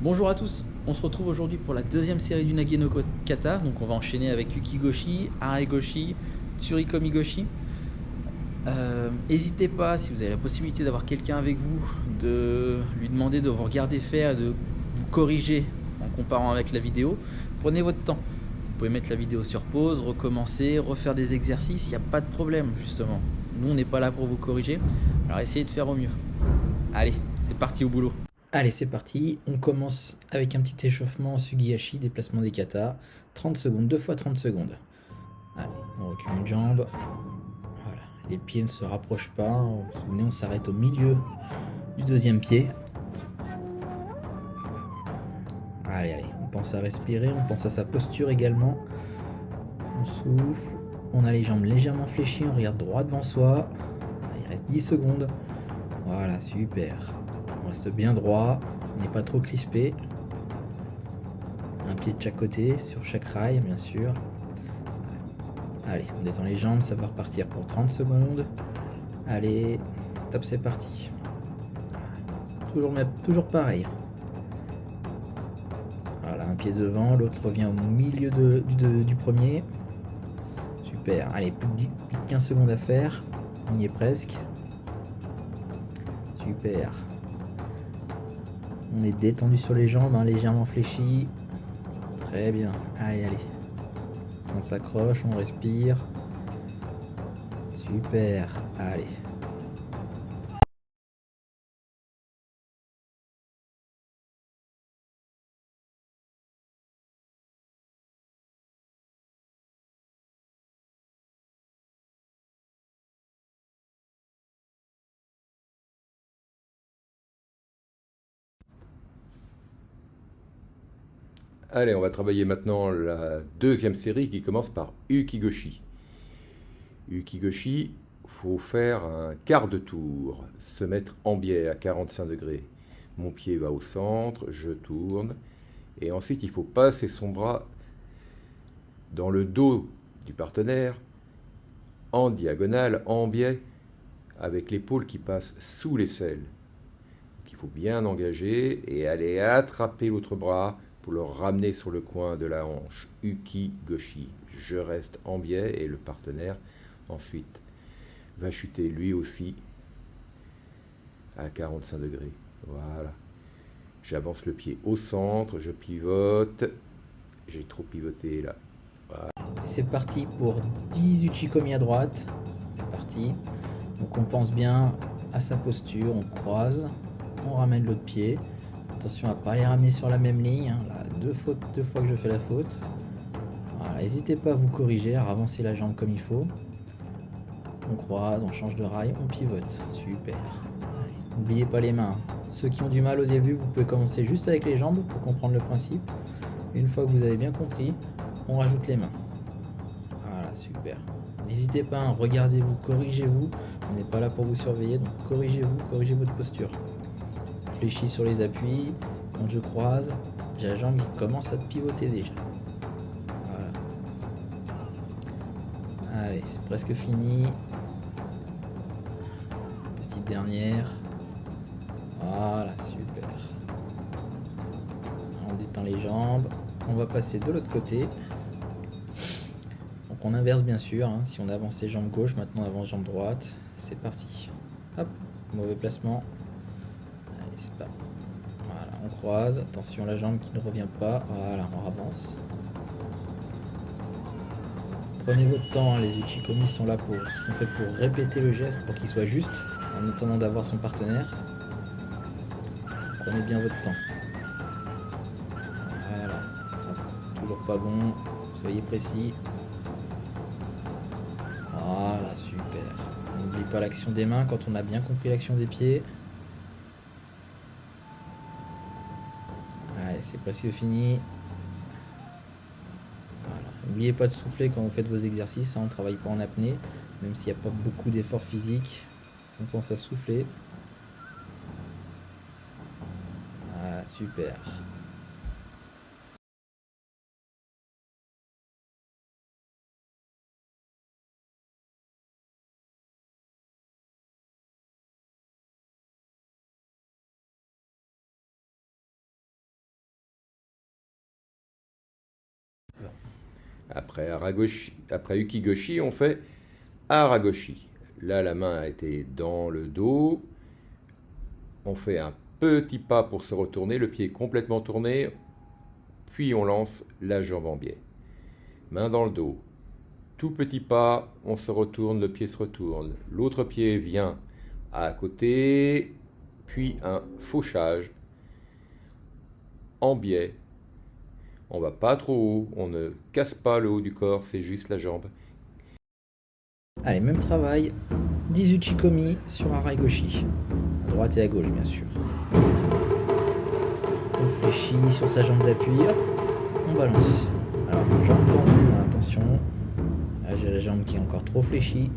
Bonjour à tous, on se retrouve aujourd'hui pour la deuxième série du Nage no Kata. Donc on va enchaîner avec Ukigoshi, Aregoshi, Tsurikomi Goshi. N'hésitez pas, si vous avez la possibilité d'avoir quelqu'un avec vous, de lui demander de vous regarder faire, de vous corriger en comparant avec la vidéo. Prenez votre temps. Vous pouvez mettre la vidéo sur pause, recommencer, refaire des exercices, il n'y a pas de problème justement. Nous on n'est pas là pour vous corriger, alors essayez de faire au mieux. Allez, c'est parti au boulot. Allez, c'est parti. On commence avec un petit échauffement en Sugihashi, déplacement des katas. 30 secondes, 2 fois 30 secondes. Allez, on recule une jambe. Voilà, les pieds ne se rapprochent pas. Vous vous souvenez, on s'arrête au milieu du deuxième pied. Allez, allez, on pense à respirer, on pense à sa posture également. On souffle, on a les jambes légèrement fléchies, on regarde droit devant soi. Il reste 10 secondes. Voilà, super. On reste bien droit, on n'est pas trop crispé. Un pied de chaque côté, sur chaque rail, bien sûr. Allez, on détend les jambes, ça va repartir pour 30 secondes. Allez, top, c'est parti. Toujours pareil. Voilà, un pied devant, l'autre revient au milieu du premier. Super, allez, plus de 15 secondes à faire. On y est presque. Super. On est détendu sur les jambes, hein, légèrement fléchi. Très bien, allez, allez. On s'accroche, on respire. Super, allez. Allez, on va travailler maintenant la deuxième série qui commence par Ukigoshi. Ukigoshi, faut faire un quart de tour, se mettre en biais à 45 degrés. Mon pied va au centre, je tourne, et ensuite il faut passer son bras dans le dos du partenaire, en diagonale, en biais, avec l'épaule qui passe sous l'aisselle. Donc il faut bien engager et aller attraper l'autre bras pour le ramener sur le coin de la hanche. Ukigoshi. Je reste en biais et le partenaire ensuite va chuter lui aussi à 45 degrés. Voilà. J'avance le pied au centre, je pivote. J'ai trop pivoté là. Voilà. C'est parti pour 10 uchikomi à droite. C'est parti. Donc on pense bien à sa posture, on croise, on ramène l'autre pied. Attention à ne pas les ramener sur la même ligne. Hein. Là, deux fois que je fais la faute. Voilà, n'hésitez pas à vous corriger, à avancer la jambe comme il faut. On croise, on change de rail, on pivote. Super. N'oubliez pas les mains. Ceux qui ont du mal au début, vous pouvez commencer juste avec les jambes pour comprendre le principe. Une fois que vous avez bien compris, on rajoute les mains. Voilà, super. N'hésitez pas, hein, regardez-vous, corrigez-vous. On n'est pas là pour vous surveiller, donc corrigez-vous, corrigez votre posture. Fléchis sur les appuis. Quand je croise, j'ai la jambe qui commence à pivoter déjà. Voilà. Allez, c'est presque fini. Petite dernière. Voilà, super. On détend les jambes. On va passer de l'autre côté. Donc on inverse bien sûr. Hein. Si on avançait jambe gauche, maintenant on avance jambe droite. C'est parti. Hop, mauvais placement. Allez, c'est pas. Voilà, on croise. Attention la jambe qui ne revient pas. Voilà, on avance. Prenez votre temps, hein. Les uchikomi sont faits pour répéter le geste, pour qu'il soit juste, en attendant d'avoir son partenaire. Prenez bien votre temps. Voilà. Toujours pas bon. Soyez précis. Voilà, super. On n'oublie pas l'action des mains quand on a bien compris l'action des pieds. Allez, c'est presque fini. Voilà. N'oubliez pas de souffler quand vous faites vos exercices. Hein, on ne travaille pas en apnée, même s'il n'y a pas beaucoup d'efforts physiques. On pense à souffler. Ah, super. Après Ukigoshi, on fait Aragoshi. Là, la main a été dans le dos. On fait un petit pas pour se retourner, le pied est complètement tourné, puis on lance la jambe en biais. Main dans le dos. Tout petit pas, on se retourne, le pied se retourne. L'autre pied vient à côté, puis un fauchage en biais. On va pas trop haut, on ne casse pas le haut du corps, c'est juste la jambe. Allez, même travail, 10 uchikomi sur Aragoshi. À droite et à gauche, bien sûr. On fléchit sur sa jambe d'appui, hop, on balance. Alors, jambe tendue, attention. Là, j'ai la jambe qui est encore trop fléchie.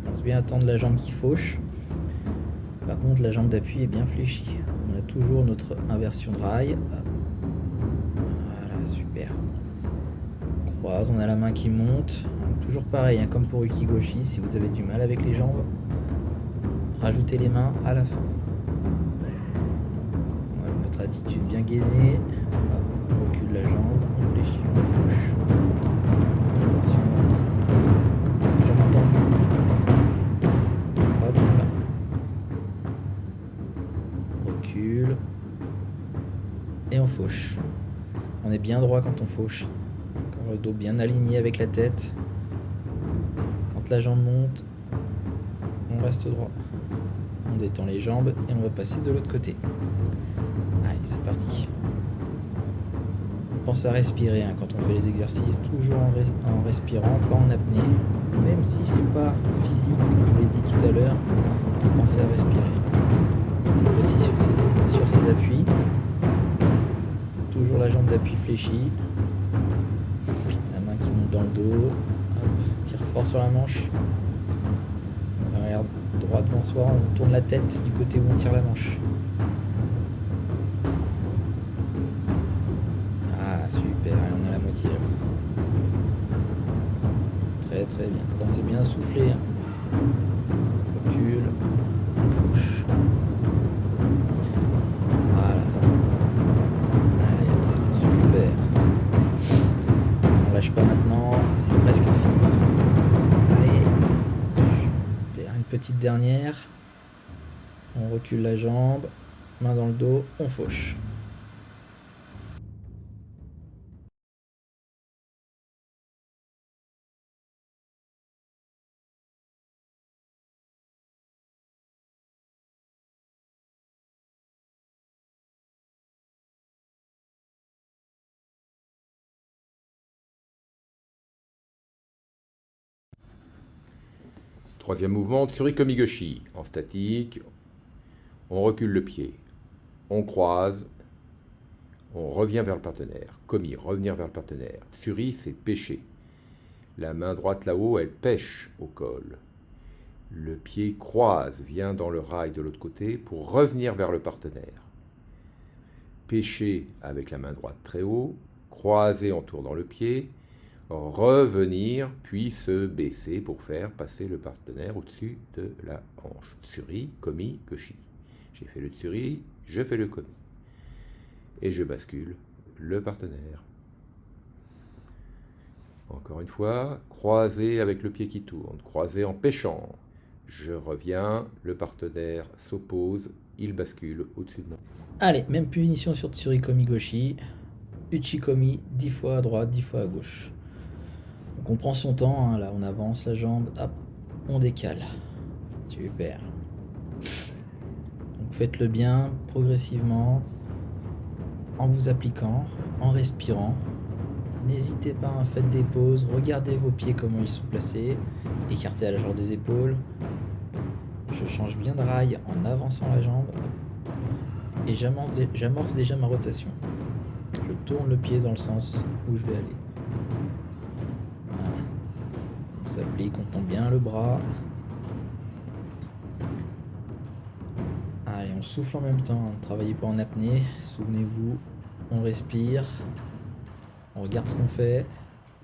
Pense bien à tendre la jambe qui fauche. Par contre, la jambe d'appui est bien fléchie. On a toujours notre inversion de rail. Hop. Voilà, super. On croise, on a la main qui monte. Donc, toujours pareil, hein, comme pour Ukigoshi, si vous avez du mal avec les jambes, rajoutez les mains à la fin. Voilà, notre attitude bien gainée. Hop, on recule la jambe, on fléchit, on fauche. Attention. Jambe tendue. Hop là. Recule. Et on fauche. On est bien droit quand on fauche. Encore le dos bien aligné avec la tête. Quand la jambe monte, on reste droit. On détend les jambes et on va passer de l'autre côté. Allez, c'est parti. On pense à respirer hein, quand on fait les exercices, toujours en respirant, pas en apnée. Même si c'est pas physique, comme je vous l'ai dit tout à l'heure, il faut penser à respirer. On précis sur ses appuis. Toujours la jambe d'appui fléchie. La main qui monte dans le dos. Hop, tire fort sur la manche. On regarde droit devant soi, on tourne la tête du côté où on tire la manche. Ah super, allez, on a la moitié. Très très bien. Pensez bien à souffler. Recule, on fauche. Voilà. Allez, super. On lâche pas maintenant, c'est presque fini. Allez, super. Une petite dernière. On recule la jambe, main dans le dos, on fauche. Troisième mouvement, Tsurikomigoshi. En statique, on recule le pied, on croise, on revient vers le partenaire. Komi, revenir vers le partenaire. Tsuri, c'est pêcher. La main droite là-haut, elle pêche au col. Le pied croise, vient dans le rail de l'autre côté pour revenir vers le partenaire. Pêcher avec la main droite très haut, croiser en tournant le pied, revenir, puis se baisser pour faire passer le partenaire au-dessus de la hanche. Tsuri, Komi, Goshi. J'ai fait le Tsuri, je fais le Komi. Et je bascule le partenaire. Encore une fois, croiser avec le pied qui tourne, croiser en pêchant. Je reviens, le partenaire s'oppose, il bascule au-dessus de moi. Allez, même punition sur Tsurikomi Goshi. Uchikomi, 10 fois à droite, 10 fois à gauche. Donc on prend son temps, hein, là on avance la jambe, hop, on décale. Super. Donc faites-le bien, progressivement, en vous appliquant, en respirant. N'hésitez pas, hein, faites des pauses, regardez vos pieds comment ils sont placés, écartez à la largeur des épaules. Je change bien de rail en avançant la jambe et j'amorce déjà ma rotation. Je tourne le pied dans le sens où je vais aller. Voilà. On s'applique, on tend bien le bras. Allez, on souffle en même temps, ne travaillez pas en apnée, souvenez-vous, on respire, on regarde ce qu'on fait,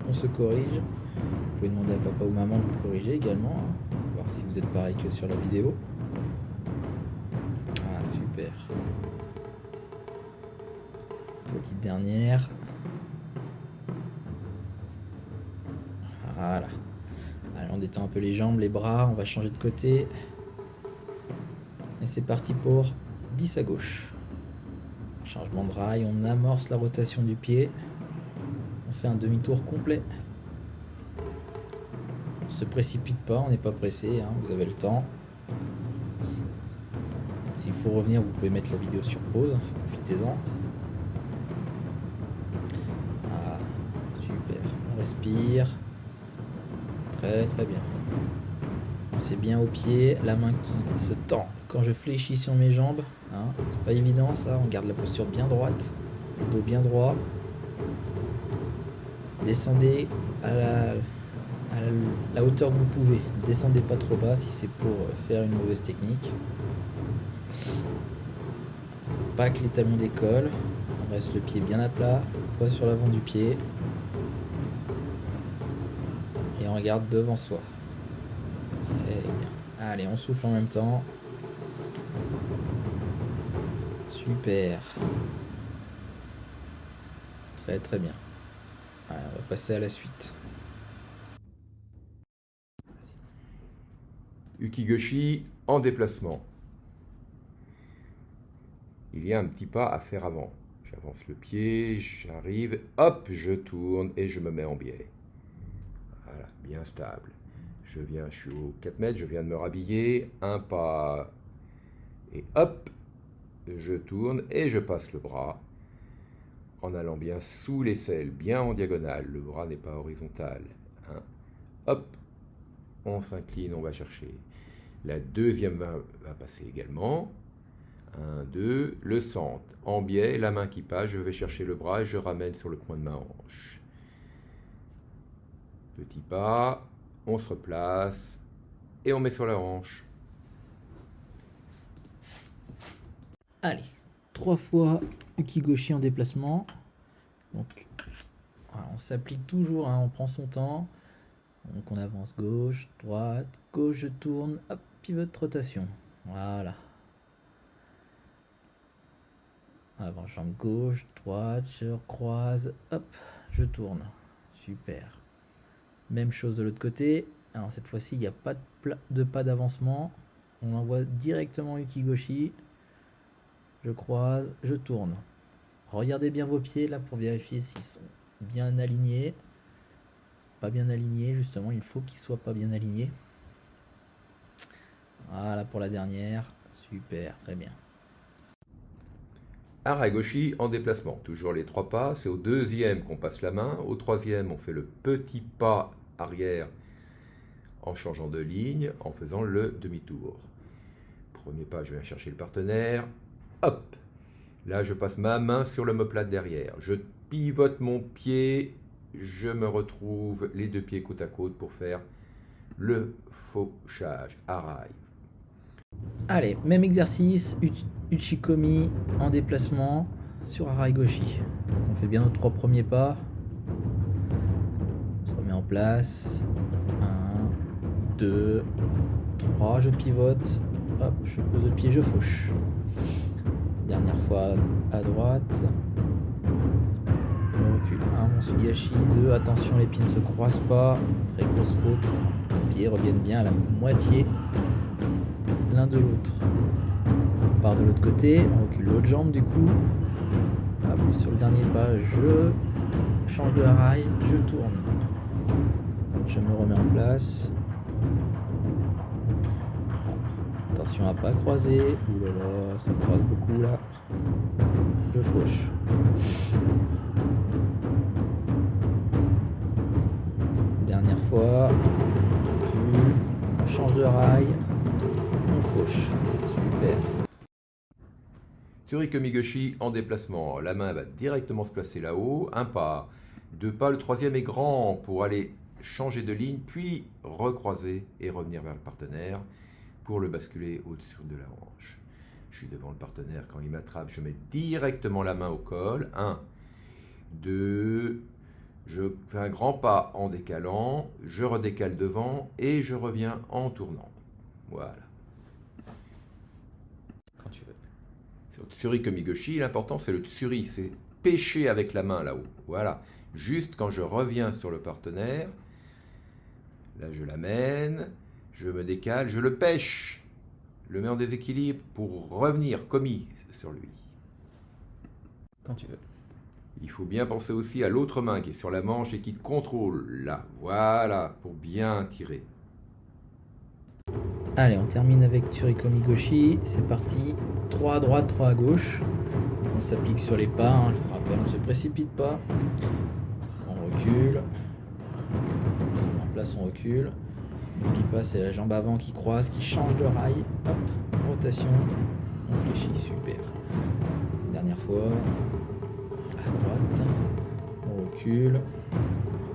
on se corrige. Vous pouvez demander à papa ou maman de vous corriger également, hein, voir si vous êtes pareil que sur la vidéo. Ah, super. Petite dernière. Voilà. Allez, on détend un peu les jambes, les bras, on va changer de côté. Et c'est parti pour 10 à gauche. Changement de rail, on amorce la rotation du pied. On fait un demi-tour complet. On se précipite pas, on n'est pas pressé, hein, vous avez le temps. S'il faut revenir, vous pouvez mettre la vidéo sur pause, profitez-en. Ah, super, on respire. Très très bien. C'est bien au pied, la main qui se tend quand je fléchis sur mes jambes. Hein, c'est pas évident ça, on garde la posture bien droite, le dos bien droit. Descendez à la hauteur que vous pouvez. Descendez pas trop bas si c'est pour faire une mauvaise technique. Faut pas que les talons décollent. On reste le pied bien à plat, poids sur l'avant du pied. Et on regarde devant soi. Très bien. Allez, on souffle en même temps. Super. Très très bien. Allez, on va passer à la suite. Ukigoshi en déplacement. Il y a un petit pas à faire avant. J'avance le pied, j'arrive, hop, je tourne et je me mets en biais. Voilà, bien stable. Je suis aux 4 mètres, je viens de me rhabiller, un pas, et hop, je tourne et je passe le bras en allant bien sous l'aisselle, bien en diagonale. Le bras n'est pas horizontal. Hein. Hop, on s'incline, on va chercher. La deuxième va passer également. 1, 2, le centre. En biais, la main qui passe, je vais chercher le bras et je ramène sur le coin de ma hanche. Petit pas, on se replace et on met sur la hanche. Allez, 3 fois Ukigoshi en déplacement. Donc, voilà, on s'applique toujours, hein, on prend son temps. Donc on avance gauche, droite, gauche, je tourne, hop, pivot, rotation. Voilà. Avant jambe gauche, droite, je croise, hop, je tourne. Super. Même chose de l'autre côté. Alors cette fois-ci, il n'y a pas de pas d'avancement. On envoie directement Ukigoshi. Je croise, je tourne. Regardez bien vos pieds là pour vérifier s'ils sont bien alignés. Pas bien alignés, justement, il faut qu'ils soient pas bien alignés. Voilà pour la dernière. Super, très bien. Aragoshi en déplacement. Toujours les 3 pas. C'est au deuxième qu'on passe la main. Au troisième, on fait le petit pas arrière en changeant de ligne, en faisant le demi-tour. Premier pas, je viens chercher le partenaire. Hop! Là, je passe ma main sur l'omoplate derrière. Je pivote mon pied. Je me retrouve les 2 pieds côte à côte pour faire le fauchage, arai. Allez, même exercice, Uchikomi en déplacement sur Araigoshi. Donc on fait bien nos 3 premiers pas. On se remet en place. 1, 2, 3, je pivote. Hop, je pose le pied, je fauche. Dernière fois à droite. Je recule. 1, mon Sugashi. 2, attention, les pieds ne se croisent pas. Très grosse faute. Les pieds reviennent bien à la moitié l'un de l'autre. On part de l'autre côté, on recule l'autre jambe du coup. Hop, sur le dernier pas, je change de rail, je tourne. Je me remets en place. Attention à pas croiser. Ouh là là, ça croise beaucoup là. Je fauche. Dernière fois. On recule. On change de rail. On fauche. Super. Tsurikomigoshi en déplacement. La main va directement se placer là-haut. 1 pas, 2 pas. Le troisième est grand pour aller changer de ligne, puis recroiser et revenir vers le partenaire pour le basculer au-dessus de la hanche. Je suis devant le partenaire. Quand il m'attrape, je mets directement la main au col. 1, 2, je fais un grand pas en décalant, je redécale devant et je reviens en tournant. Voilà. Quand tu veux. Sur Tsurikomigoshi, l'important c'est le tsuri, c'est pêcher avec la main là-haut. Voilà. Juste quand je reviens sur le partenaire, Là, je l'amène, je me décale, je le pêche. Je le mets en déséquilibre pour revenir commis sur lui. Quand tu veux. Il faut bien penser aussi à l'autre main qui est sur la manche et qui contrôle. Là, voilà, pour bien tirer. Allez, on termine avec Tsurikomi Goshi. C'est parti. 3 à droite, 3 à gauche. On s'applique sur les pas. Hein, je vous rappelle, on ne se précipite pas. On recule. On se met en place, on recule. N'oublie pas, c'est la jambe avant qui croise, qui change de rail. Hop, rotation. On fléchit, super. Dernière fois. À droite. On recule.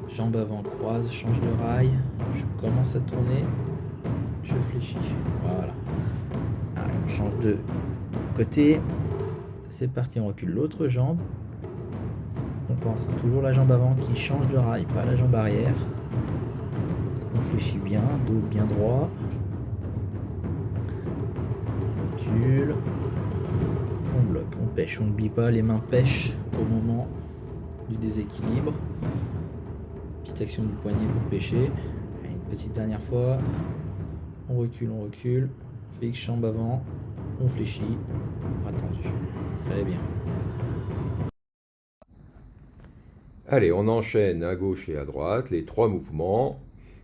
Jambe avant croise, change de rail. Je commence à tourner. Je fléchis. Voilà. Allez, on change de côté. C'est parti, on recule l'autre jambe. On pense toujours la jambe avant qui change de rail, pas la jambe arrière. On fléchit bien, dos bien droit. On recule. On bloque, on pêche. On n'oublie pas, les mains pêchent au moment du déséquilibre. Petite action du poignet pour pêcher. Allez, une petite dernière fois. On recule, fixe, jambe avant, on fléchit, bras tendu. Très bien. Allez, on enchaîne à gauche et à droite les 3 mouvements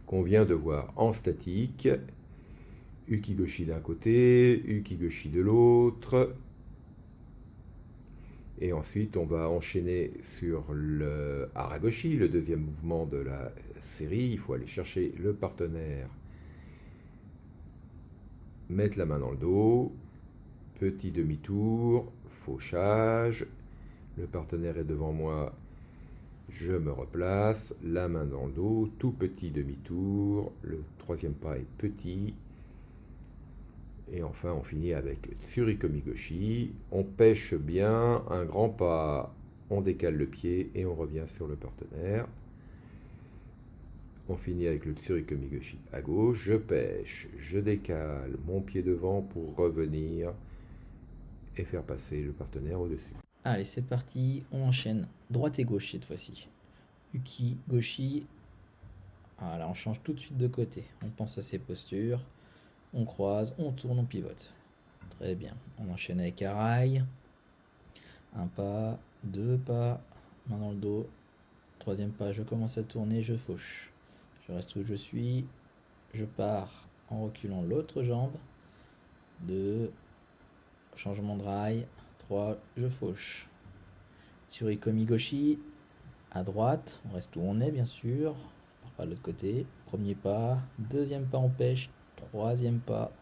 qu'on vient de voir en statique. Ukigoshi d'un côté, Ukigoshi de l'autre. Et ensuite, on va enchaîner sur le Haragoshi, le deuxième mouvement de la série. Il faut aller chercher le partenaire. Mettre la main dans le dos, petit demi-tour, fauchage, le partenaire est devant moi, je me replace, la main dans le dos, tout petit demi-tour, le troisième pas est petit, et enfin on finit avec Tsurikomi Goshi, on pêche bien, un grand pas, on décale le pied et on revient sur le partenaire. On finit avec le Tsurikomi Goshi à gauche, je pêche, je décale mon pied devant pour revenir et faire passer le partenaire au-dessus. Allez, c'est parti, on enchaîne droite et gauche cette fois-ci. Uki, Goshi. Voilà, on change tout de suite de côté. On pense à ses postures, on croise, on tourne, on pivote. Très bien, on enchaîne avec Arai. Un pas, 2 pas, main dans le dos. Troisième pas, je commence à tourner, je fauche. Je reste où je suis, je pars en reculant l'autre jambe. 2, changement de rail. 3, je fauche. Tsurikomi Goshi, à droite, on reste où on est bien sûr. On part pas de l'autre côté. Premier pas, deuxième pas on pêche, troisième pas,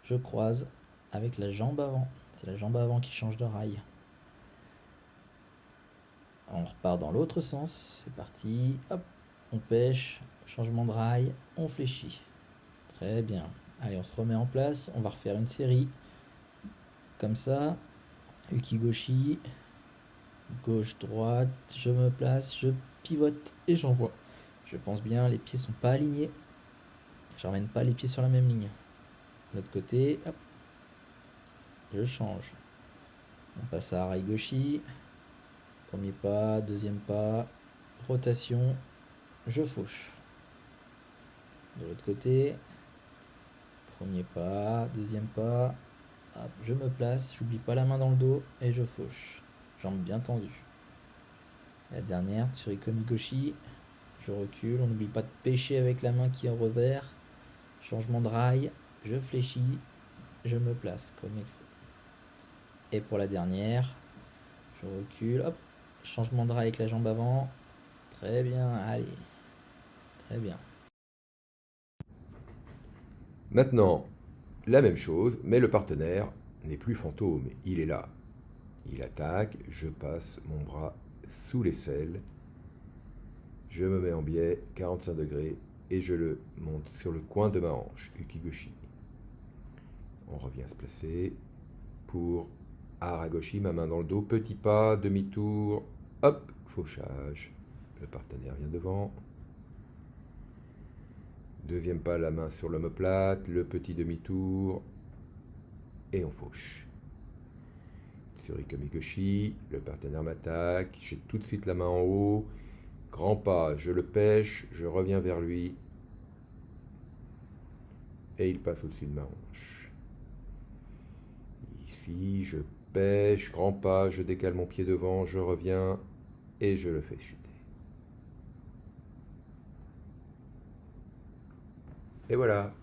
je croise avec la jambe avant. C'est la jambe avant qui change de rail. On repart dans l'autre sens, c'est parti, hop, on pêche, changement de rail, on fléchit. Très bien. Allez, on se remet en place, on va refaire une série. Comme ça, Ukigoshi, gauche, droite, je me place, je pivote et j'envoie. Je pense bien, les pieds sont pas alignés. Je ramène pas les pieds sur la même ligne. De l'autre côté, hop, je change. On passe à Haragoshi. Premier pas, deuxième pas, rotation, je fauche. De l'autre côté, premier pas, deuxième pas, hop, je me place, j'oublie pas la main dans le dos et je fauche. Jambes bien tendues. La dernière, Tsurikomi Goshi, je recule, on n'oublie pas de pêcher avec la main qui est en revers. Changement de rail, je fléchis, je me place comme il faut. Et pour la dernière, je recule, hop, changement de rail avec la jambe avant. Très bien, allez. Très bien. Maintenant, la même chose, mais le partenaire n'est plus fantôme, il est là. Il attaque, je passe mon bras sous l'aisselle, je me mets en biais, 45 degrés, et je le monte sur le coin de ma hanche, Ukigoshi. On revient se placer pour Haragoshi, ma main dans le dos, petit pas, demi-tour, hop, fauchage. Le partenaire vient devant. Deuxième pas, la main sur l'omoplate, le petit demi-tour, et on fauche. Tsurikomi Goshi, le partenaire m'attaque, j'ai tout de suite la main en haut, grand pas, je le pêche, je reviens vers lui, et il passe au-dessus de ma hanche. Ici, je pêche, grand pas, je décale mon pied devant, je reviens et je le fais chuter. Et voilà.